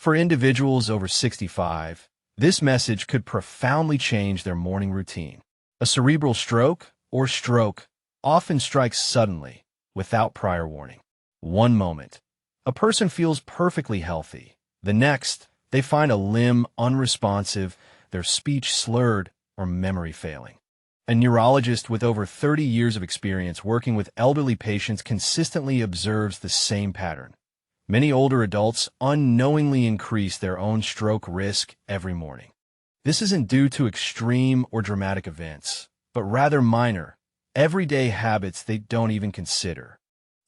For individuals over 65, this message could profoundly change their morning routine. A cerebral stroke, or stroke, often strikes suddenly, without prior warning. One moment, a person feels perfectly healthy. The next, they find a limb unresponsive, their speech slurred, or memory failing. A neurologist with over 30 years of experience working with elderly patients consistently observes the same pattern. Many older adults unknowingly increase their own stroke risk every morning. This isn't due to extreme or dramatic events, but rather minor, everyday habits they don't even consider.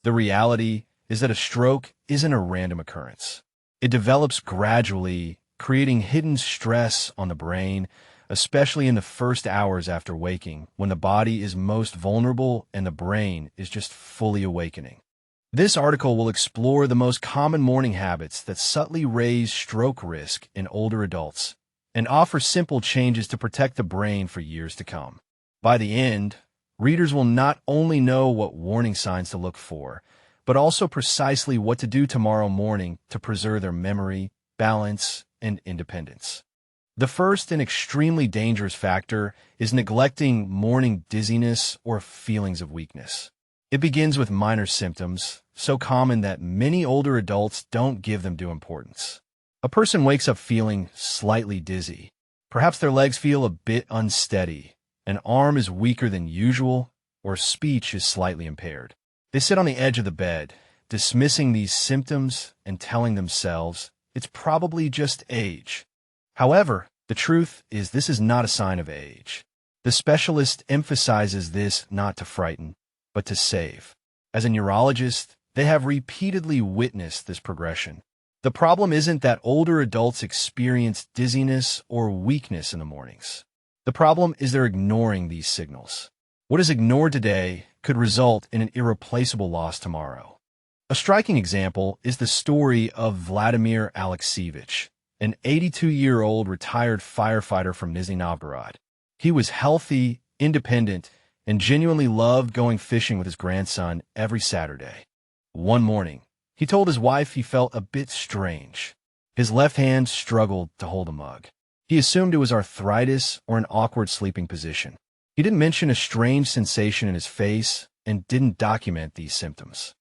The reality is that a stroke isn't a random occurrence. It develops gradually, creating hidden stress on the brain, especially in the first hours after waking, when the body is most vulnerable and the brain is just fully awakening. This article will explore the most common morning habits that subtly raise stroke risk in older adults and offer simple changes to protect the brain for years to come. By the end, readers will not only know what warning signs to look for, but also precisely what to do tomorrow morning to preserve their memory, balance, and independence. The first and extremely dangerous factor is neglecting morning dizziness or feelings of weakness. It begins with minor symptoms, so common that many older adults don't give them due importance. A person wakes up feeling slightly dizzy. Perhaps their legs feel a bit unsteady, an arm is weaker than usual, or speech is slightly impaired. They sit on the edge of the bed, dismissing these symptoms and telling themselves it's probably just age. However, the truth is this is not a sign of age. The specialist emphasizes this not to frighten, but to save. As a neurologist, they have repeatedly witnessed this progression. The problem isn't that older adults experience dizziness or weakness in the mornings. The problem is they're ignoring these signals. What is ignored today could result in an irreplaceable loss tomorrow. A striking example is the story of Vladimir Alexievich, an 82-year-old retired firefighter from Nizhny Novgorod. He was healthy, independent, and genuinely loved going fishing with his grandson every Saturday. One morning, he told his wife he felt a bit strange. His left hand struggled to hold a mug. He assumed it was arthritis or an awkward sleeping position. He didn't mention a strange sensation in his face and didn't document these symptoms.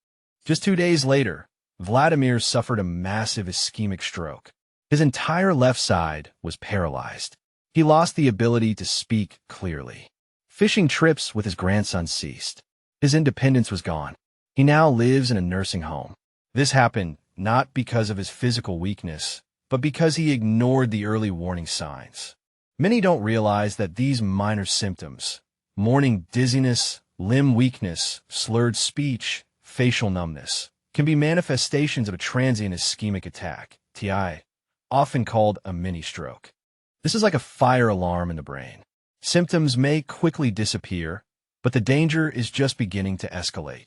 Just 2 days later, Vladimir suffered a massive ischemic stroke. His entire left side was paralyzed. He lost the ability to speak clearly. Fishing trips with his grandson ceased. His independence was gone. He now lives in a nursing home. This happened not because of his physical weakness, but because he ignored the early warning signs. Many don't realize that these minor symptoms, morning dizziness, limb weakness, slurred speech, facial numbness, can be manifestations of a transient ischemic attack, TI, often called a mini-stroke. This is like a fire alarm in the brain. Symptoms may quickly disappear, but the danger is just beginning to escalate.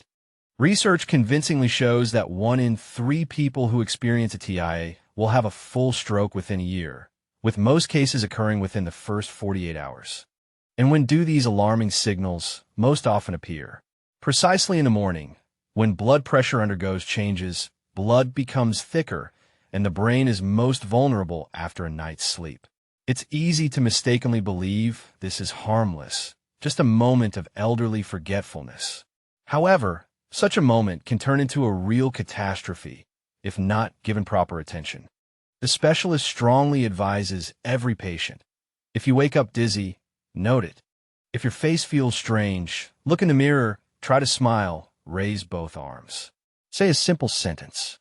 Research convincingly shows that 1 in 3 people who experience a TIA will have a full stroke within a year, with most cases occurring within the first 48 hours. And when do these alarming signals most often appear? Precisely in the morning, when blood pressure undergoes changes, blood becomes thicker, and the brain is most vulnerable after a night's sleep. It's easy to mistakenly believe this is harmless, just a moment of elderly forgetfulness. However, such a moment can turn into a real catastrophe if not given proper attention. The specialist strongly advises every patient, if you wake up dizzy, note it. If your face feels strange, look in the mirror, try to smile, raise both arms. Say a simple sentence.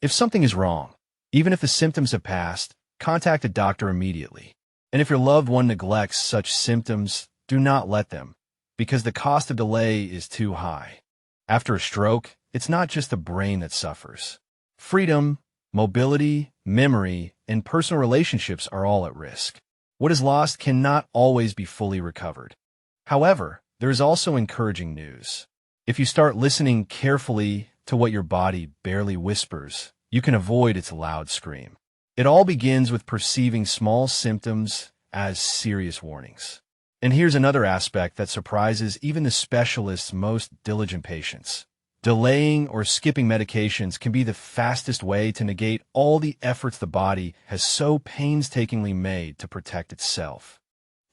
If something is wrong, even if the symptoms have passed, contact a doctor immediately. And if your loved one neglects such symptoms, do not let them, because the cost of delay is too high. After a stroke, it's not just the brain that suffers. Freedom, mobility, memory, and personal relationships are all at risk. What is lost cannot always be fully recovered. However, there is also encouraging news. If you start listening carefully to what your body barely whispers, you can avoid its loud scream. It all begins with perceiving small symptoms as serious warnings. And here's another aspect that surprises even the specialist's most diligent patients. Delaying or skipping medications can be the fastest way to negate all the efforts the body has so painstakingly made to protect itself.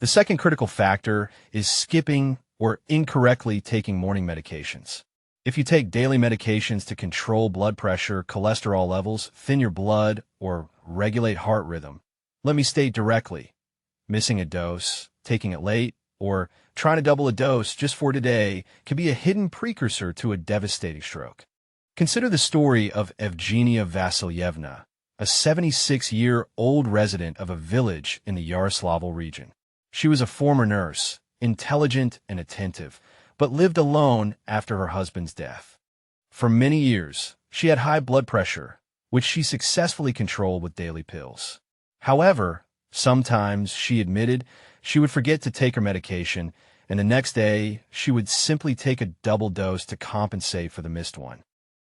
The second critical factor is skipping or incorrectly taking morning medications. If you take daily medications to control blood pressure, cholesterol levels, thin your blood, or regulate heart rhythm, let me state directly, missing a dose, taking it late, or trying to double a dose just for today can be a hidden precursor to a devastating stroke. Consider the story of Evgenia Vasilyevna, a 76-year-old resident of a village in the Yaroslavl region. She was a former nurse, intelligent and attentive, but lived alone after her husband's death. For many years, she had high blood pressure, which she successfully controlled with daily pills. However, sometimes, she admitted, she would forget to take her medication, and the next day, she would simply take a double dose to compensate for the missed one.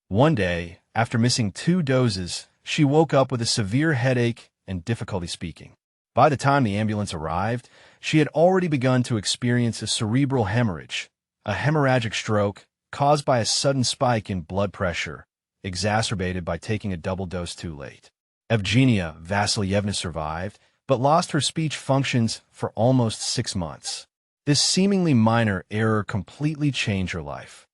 One day, after missing 2 doses, she woke up with a severe headache and difficulty speaking. By the time the ambulance arrived, she had already begun to experience a cerebral hemorrhage, a hemorrhagic stroke caused by a sudden spike in blood pressure, exacerbated by taking a double dose too late. Evgenia Vasilyevna survived, but lost her speech functions for almost 6 months. This seemingly minor error completely changed her life.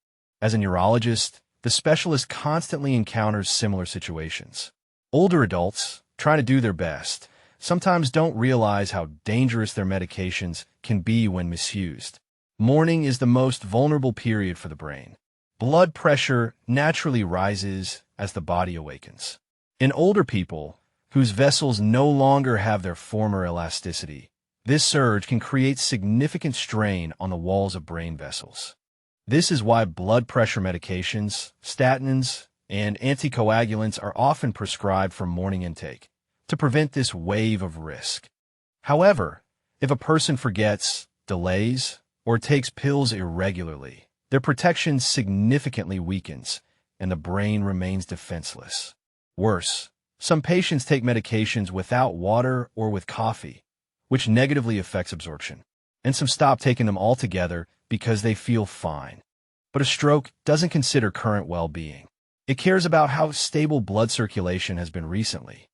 As a neurologist, the specialist constantly encounters similar situations. Older adults, trying to do their best, sometimes don't realize how dangerous their medications can be when misused. Morning is the most vulnerable period for the brain. Blood pressure naturally rises as the body awakens. In older people, whose vessels no longer have their former elasticity, this surge can create significant strain on the walls of brain vessels. This is why blood pressure medications, statins, and anticoagulants are often prescribed for morning intake, to prevent this wave of risk. However, if a person forgets, delays, or takes pills irregularly, their protection significantly weakens, and the brain remains defenseless. Worse, some patients take medications without water or with coffee, which negatively affects absorption, and some stop taking them altogether because they feel fine. But a stroke doesn't consider current well-being. It cares about how stable blood circulation has been recently.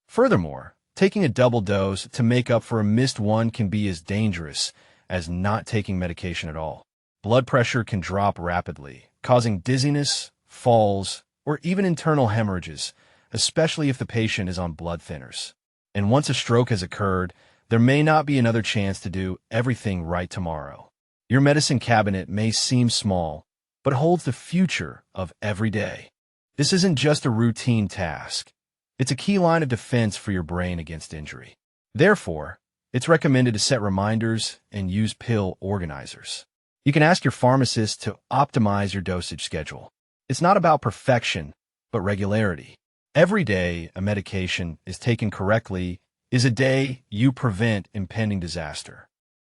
Furthermore, taking a double dose to make up for a missed one can be as dangerous as not taking medication at all. Blood pressure can drop rapidly, causing dizziness, falls, or even internal hemorrhages, especially if the patient is on blood thinners. And once a stroke has occurred, there may not be another chance to do everything right tomorrow. Your medicine cabinet may seem small, but holds the future of every day. This isn't just a routine task. It's a key line of defense for your brain against injury. Therefore, it's recommended to set reminders and use pill organizers. You can ask your pharmacist to optimize your dosage schedule. It's not about perfection, but regularity. Every day a medication is taken correctly is a day you prevent impending disaster.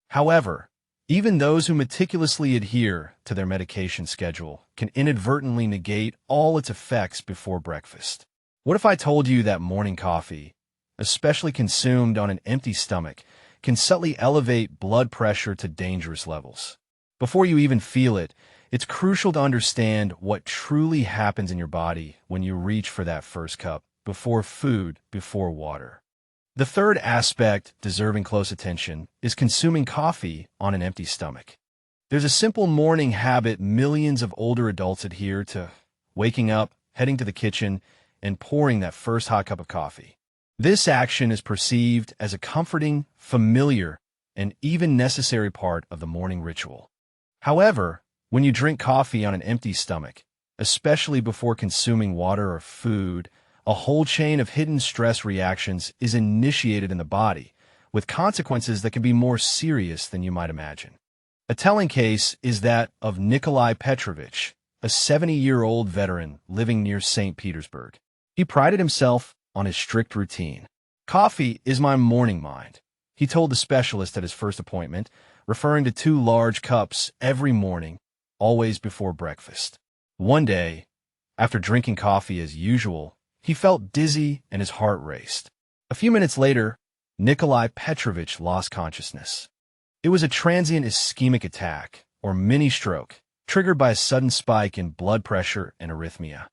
However, even those who meticulously adhere to their medication schedule can inadvertently negate all its effects before breakfast. What if I told you that morning coffee, especially consumed on an empty stomach, can subtly elevate blood pressure to dangerous levels? Before you even feel it, it's crucial to understand what truly happens in your body when you reach for that first cup, before food, before water. The third aspect deserving close attention is consuming coffee on an empty stomach. There's a simple morning habit millions of older adults adhere to: waking up, heading to the kitchen, and pouring that first hot cup of coffee. This action is perceived as a comforting, familiar, and even necessary part of the morning ritual. However, when you drink coffee on an empty stomach, especially before consuming water or food, a whole chain of hidden stress reactions is initiated in the body, with consequences that can be more serious than you might imagine. A telling case is that of Nikolai Petrovich, a 70-year-old veteran living near St. Petersburg. He prided himself on his strict routine. "Coffee is my morning mind," he told the specialist at his first appointment, referring to 2 large cups every morning, always before breakfast. One day, after drinking coffee as usual, he felt dizzy and his heart raced. A few minutes later, Nikolai Petrovich lost consciousness. It was a transient ischemic attack, or mini-stroke, triggered by a sudden spike in blood pressure and arrhythmia.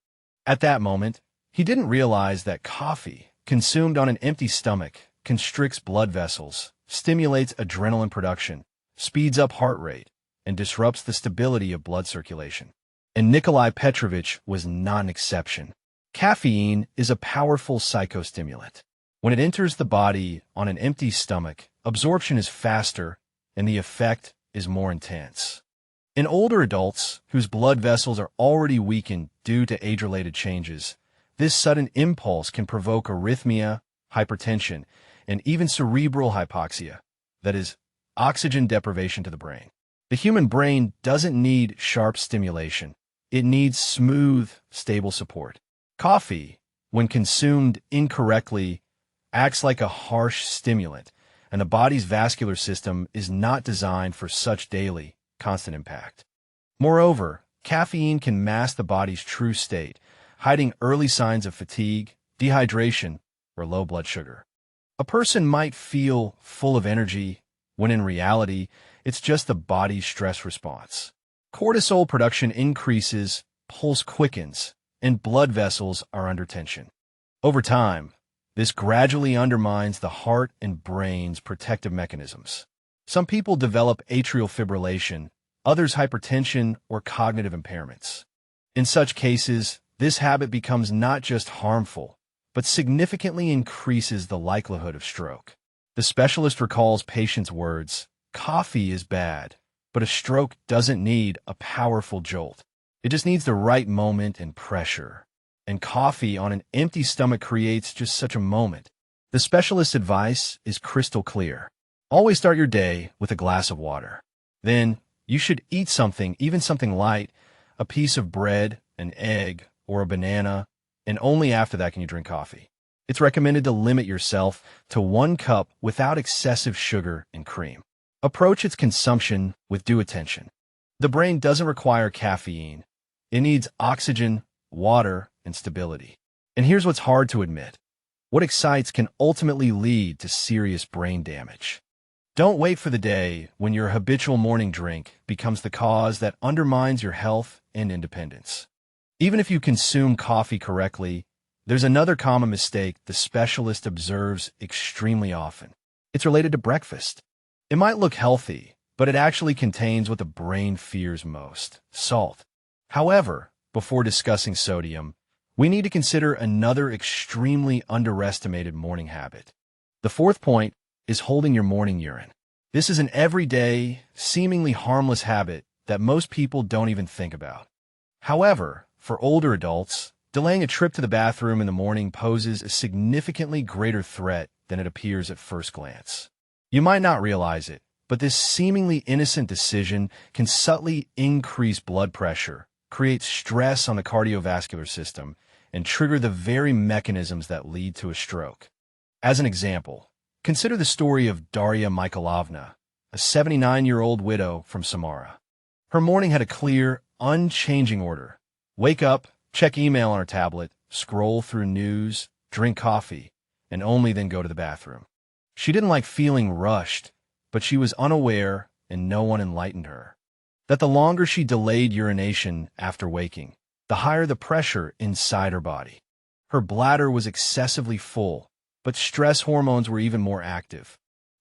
At that moment, he didn't realize that coffee, consumed on an empty stomach, constricts blood vessels, stimulates adrenaline production, speeds up heart rate, and disrupts the stability of blood circulation. And Nikolai Petrovich was not an exception. Caffeine is a powerful psychostimulant. When it enters the body on an empty stomach, absorption is faster and the effect is more intense. In older adults whose blood vessels are already weakened due to age-related changes, this sudden impulse can provoke arrhythmia, hypertension, and even cerebral hypoxia, that is, oxygen deprivation to the brain. The human brain doesn't need sharp stimulation. It needs smooth, stable support. Coffee, when consumed incorrectly, acts like a harsh stimulant, and the body's vascular system is not designed for such daily, constant impact. Moreover, caffeine can mask the body's true state, hiding early signs of fatigue, dehydration, or low blood sugar. A person might feel full of energy, when in reality, it's just the body's stress response. Cortisol production increases, pulse quickens, and blood vessels are under tension. Over time, this gradually undermines the heart and brain's protective mechanisms. Some people develop atrial fibrillation, others hypertension or cognitive impairments. In such cases, this habit becomes not just harmful, but significantly increases the likelihood of stroke. The specialist recalls patients' words, "Coffee is bad, but a stroke doesn't need a powerful jolt. It just needs the right moment and pressure." And coffee on an empty stomach creates just such a moment. The specialist's advice is crystal clear. Always start your day with a glass of water. Then, you should eat something, even something light, a piece of bread, an egg, or a banana, and only after that can you drink coffee. It's recommended to limit yourself to 1 cup without excessive sugar and cream. Approach its consumption with due attention. The brain doesn't require caffeine. It needs oxygen, water, and stability. And here's what's hard to admit. What excites can ultimately lead to serious brain damage. Don't wait for the day when your habitual morning drink becomes the cause that undermines your health and independence. Even if you consume coffee correctly, there's another common mistake the specialist observes extremely often. It's related to breakfast. It might look healthy, but it actually contains what the brain fears most: salt. However, before discussing sodium, we need to consider another extremely underestimated morning habit. The fourth point is holding your morning urine. This is an everyday, seemingly harmless habit that most people don't even think about. However, for older adults, delaying a trip to the bathroom in the morning poses a significantly greater threat than it appears at first glance. You might not realize it, but this seemingly innocent decision can subtly increase blood pressure, create stress on the cardiovascular system, and trigger the very mechanisms that lead to a stroke. As an example, consider the story of Daria Mikhailovna, a 79-year-old widow from Samara. Her morning had a clear, unchanging order. Wake up, check email on her tablet, scroll through news, drink coffee, and only then go to the bathroom. She didn't like feeling rushed, but she was unaware and no one enlightened her that the longer she delayed urination after waking, the higher the pressure inside her body. Her bladder was excessively full, but stress hormones were even more active.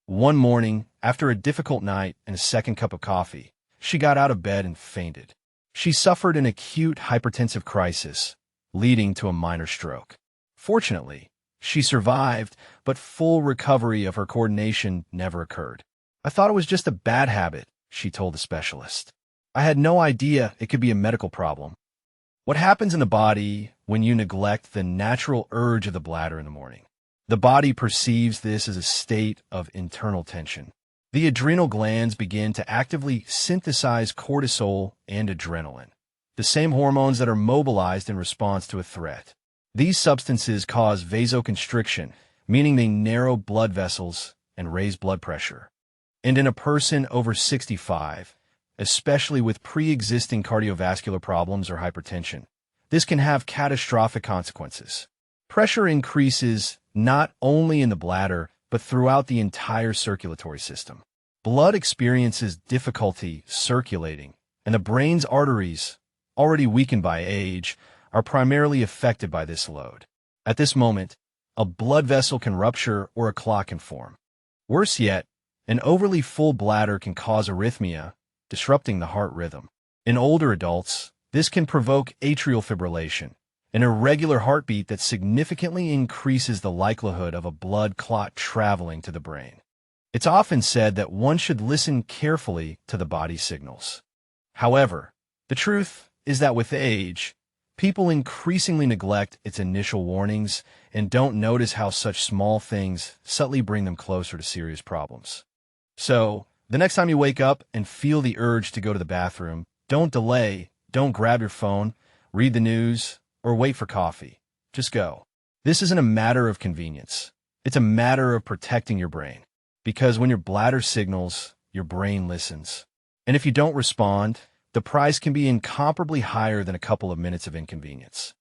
One morning, after a difficult night and a second cup of coffee, she got out of bed and fainted. She suffered an acute hypertensive crisis, leading to a minor stroke. Fortunately, she survived, but full recovery of her coordination never occurred. "I thought it was just a bad habit," she told the specialist. "I had no idea it could be a medical problem." What happens in the body when you neglect the natural urge of the bladder in the morning? The body perceives this as a state of internal tension. The adrenal glands begin to actively synthesize cortisol and adrenaline, the same hormones that are mobilized in response to a threat. These substances cause vasoconstriction, meaning they narrow blood vessels and raise blood pressure. And in a person over 65, especially with pre-existing cardiovascular problems or hypertension, this can have catastrophic consequences. Pressure increases not only in the bladder, but throughout the entire circulatory system. Blood experiences difficulty circulating, and the brain's arteries, already weakened by age, are primarily affected by this load. At this moment, a blood vessel can rupture or a clot can form. Worse yet, an overly full bladder can cause arrhythmia, disrupting the heart rhythm. In older adults, this can provoke atrial fibrillation, an irregular heartbeat that significantly increases the likelihood of a blood clot traveling to the brain. It's often said that one should listen carefully to the body signals. However, the truth is that with age, people increasingly neglect its initial warnings and don't notice how such small things subtly bring them closer to serious problems. So, the next time you wake up and feel the urge to go to the bathroom, don't delay, don't grab your phone, read the news, or wait for coffee. Just go. This isn't a matter of convenience. It's a matter of protecting your brain. Because when your bladder signals, your brain listens. And if you don't respond, the price can be incomparably higher than a couple of minutes of inconvenience.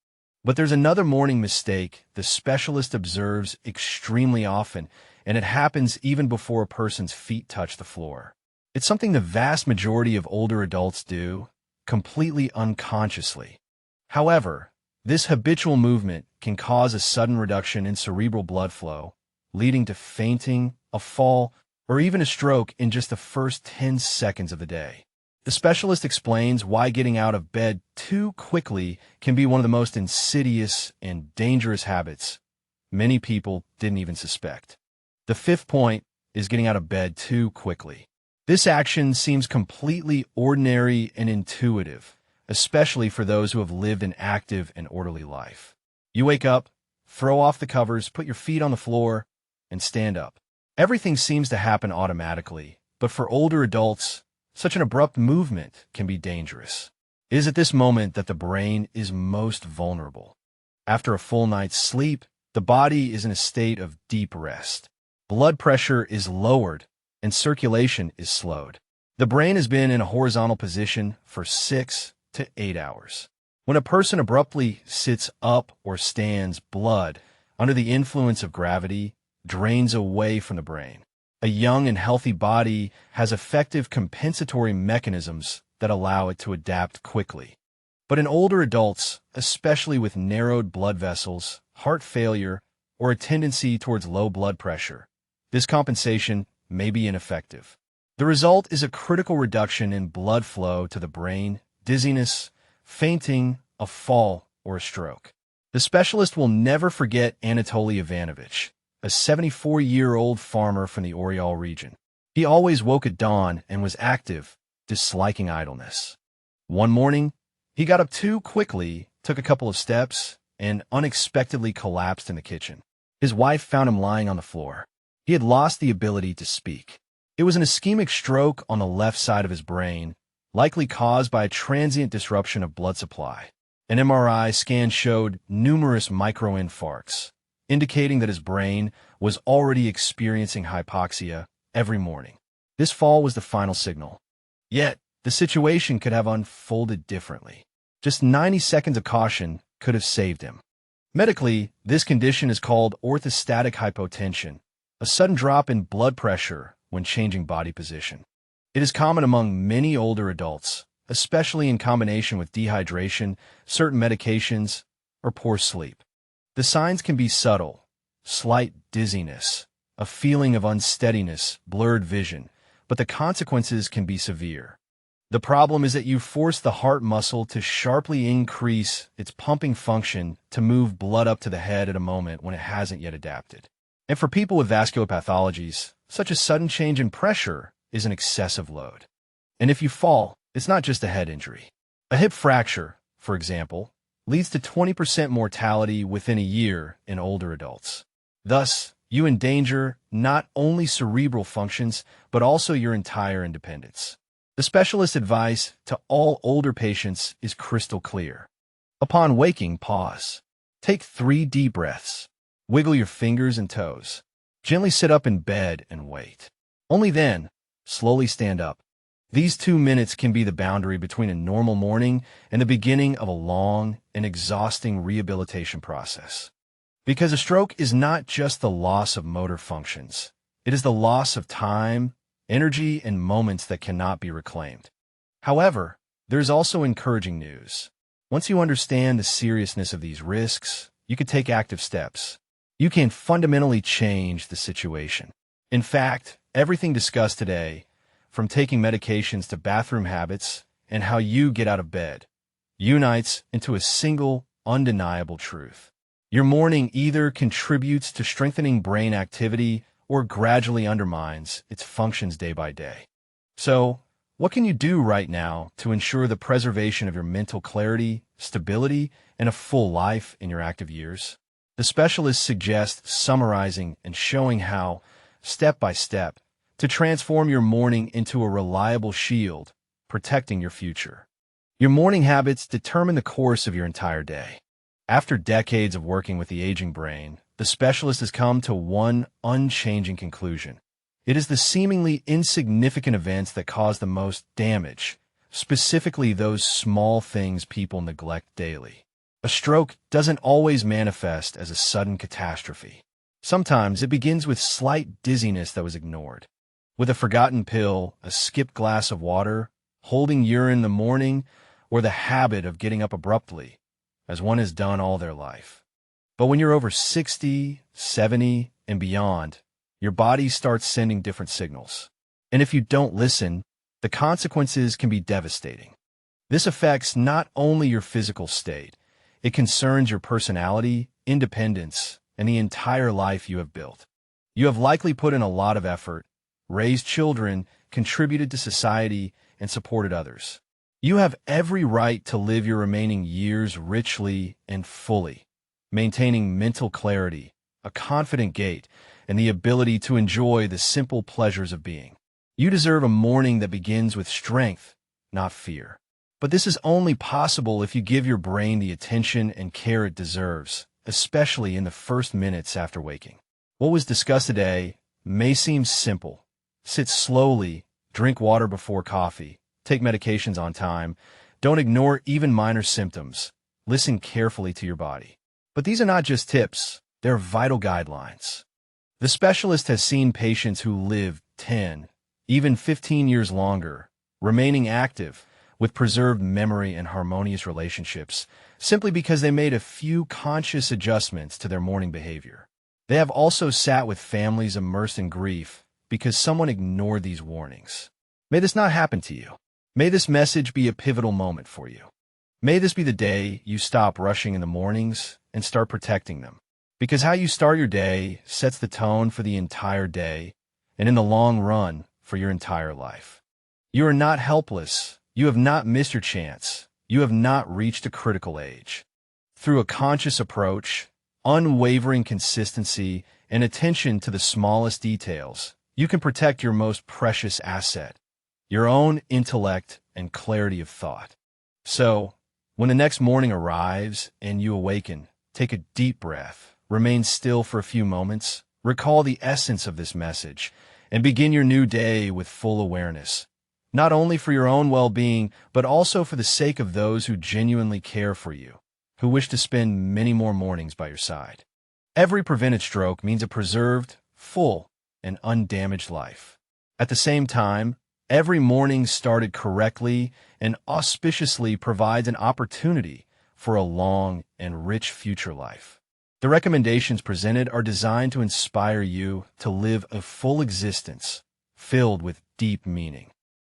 But there's another morning mistake the specialist observes extremely often, and it happens even before a person's feet touch the floor. It's something the vast majority of older adults do, completely unconsciously. However, this habitual movement can cause a sudden reduction in cerebral blood flow, leading to fainting, a fall, or even a stroke in just the first 10 seconds of the day. The specialist explains why getting out of bed too quickly can be one of the most insidious and dangerous habits many people didn't even suspect. The fifth point is getting out of bed too quickly. This action seems completely ordinary and intuitive, especially for those who have lived an active and orderly life. You wake up, throw off the covers, put your feet on the floor, and stand up. Everything seems to happen automatically, but for older adults, such an abrupt movement can be dangerous. It is at this moment that the brain is most vulnerable. After a full night's sleep, the body is in a state of deep rest. Blood pressure is lowered, and circulation is slowed. The brain has been in a horizontal position for 6 to 8 hours. When a person abruptly sits up or stands, blood, under the influence of gravity, drains away from the brain. A young and healthy body has effective compensatory mechanisms that allow it to adapt quickly. But in older adults, especially with narrowed blood vessels, heart failure, or a tendency towards low blood pressure, this compensation may be ineffective. The result is a critical reduction in blood flow to the brain, dizziness, fainting, a fall, or a stroke. The specialist will never forget Anatoly Ivanovich, a 74-year-old farmer from the Ural region. He always woke at dawn and was active, disliking idleness. One morning, he got up too quickly, took a couple of steps, and unexpectedly collapsed in the kitchen. His wife found him lying on the floor. He had lost the ability to speak. It was an ischemic stroke on the left side of his brain, likely caused by a transient disruption of blood supply. An MRI scan showed numerous microinfarcts, indicating that his brain was already experiencing hypoxia every morning. This fall was the final signal. Yet, the situation could have unfolded differently. Just 90 seconds of caution could have saved him. Medically, this condition is called orthostatic hypotension, a sudden drop in blood pressure when changing body position. It is common among many older adults, especially in combination with dehydration, certain medications, or poor sleep. The signs can be subtle: slight dizziness, a feeling of unsteadiness, blurred vision, but the consequences can be severe. The problem is that you force the heart muscle to sharply increase its pumping function to move blood up to the head at a moment when it hasn't yet adapted. And for people with vascular pathologies, such a sudden change in pressure is an excessive load. And if you fall, it's not just a head injury. A hip fracture, for example, leads to 20% mortality within a year in older adults. Thus, you endanger not only cerebral functions, but also your entire independence. The specialist advice to all older patients is crystal clear. Upon waking, pause. Take 3 deep breaths. Wiggle your fingers and toes. Gently sit up in bed and wait. Only then, slowly stand up. These 2 minutes can be the boundary between a normal morning and the beginning of a long and exhausting rehabilitation process. Because a stroke is not just the loss of motor functions. It is the loss of time, energy, and moments that cannot be reclaimed. However, There's also encouraging news. Once you understand the seriousness of these risks, you can take active steps. You can fundamentally change the situation. In fact, everything discussed today, from taking medications to bathroom habits and how you get out of bed, unites into a single, undeniable truth. Your morning either contributes to strengthening brain activity or gradually undermines its functions day by day. So, what can you do right now to ensure the preservation of your mental clarity, stability, and a full life in your active years? The specialists suggest summarizing and showing how, step by step, to transform your morning into a reliable shield, protecting your future. Your morning habits determine the course of your entire day. After decades of working with the aging brain, the specialist has come to one unchanging conclusion. It is the seemingly insignificant events that cause the most damage, specifically those small things people neglect daily. A stroke doesn't always manifest as a sudden catastrophe. Sometimes it begins with slight dizziness that was ignored. With a forgotten pill, a skipped glass of water, holding urine in the morning, or the habit of getting up abruptly, as one has done all their life. But when you're over 60, 70, and beyond, your body starts sending different signals. And if you don't listen, the consequences can be devastating. This affects not only your physical state, it concerns your personality, independence, and the entire life you have built. You have likely put in a lot of effort, raised children, contributed to society, and supported others. You have every right to live your remaining years richly and fully, maintaining mental clarity, a confident gait, and the ability to enjoy the simple pleasures of being. You deserve a morning that begins with strength, not fear. But this is only possible if you give your brain the attention and care it deserves, especially in the first minutes after waking. What was discussed today may seem simple. Sit slowly, drink water before coffee, take medications on time, don't ignore even minor symptoms, listen carefully to your body. But these are not just tips, they're vital guidelines. The specialist has seen patients who live 10, even 15 years longer, remaining active, with preserved memory and harmonious relationships, simply because they made a few conscious adjustments to their morning behavior. They have also sat with families immersed in grief because someone ignored these warnings. May this not happen to you. May this message be a pivotal moment for you. May this be the day you stop rushing in the mornings and start protecting them. Because how you start your day sets the tone for the entire day, and in the long run, for your entire life. You are not helpless. You have not missed your chance. You have not reached a critical age. Through a conscious approach, unwavering consistency, and attention to the smallest details, you can protect your most precious asset, your own intellect and clarity of thought. So, when the next morning arrives and you awaken, take a deep breath, remain still for a few moments, recall the essence of this message, and begin your new day with full awareness. Not only for your own well-being, but also for the sake of those who genuinely care for you, who wish to spend many more mornings by your side. Every prevented stroke means a preserved, full, and undamaged life. At the same time, every morning started correctly and auspiciously provides an opportunity for a long and rich future life. The recommendations presented are designed to inspire you to live a full existence filled with deep meaning.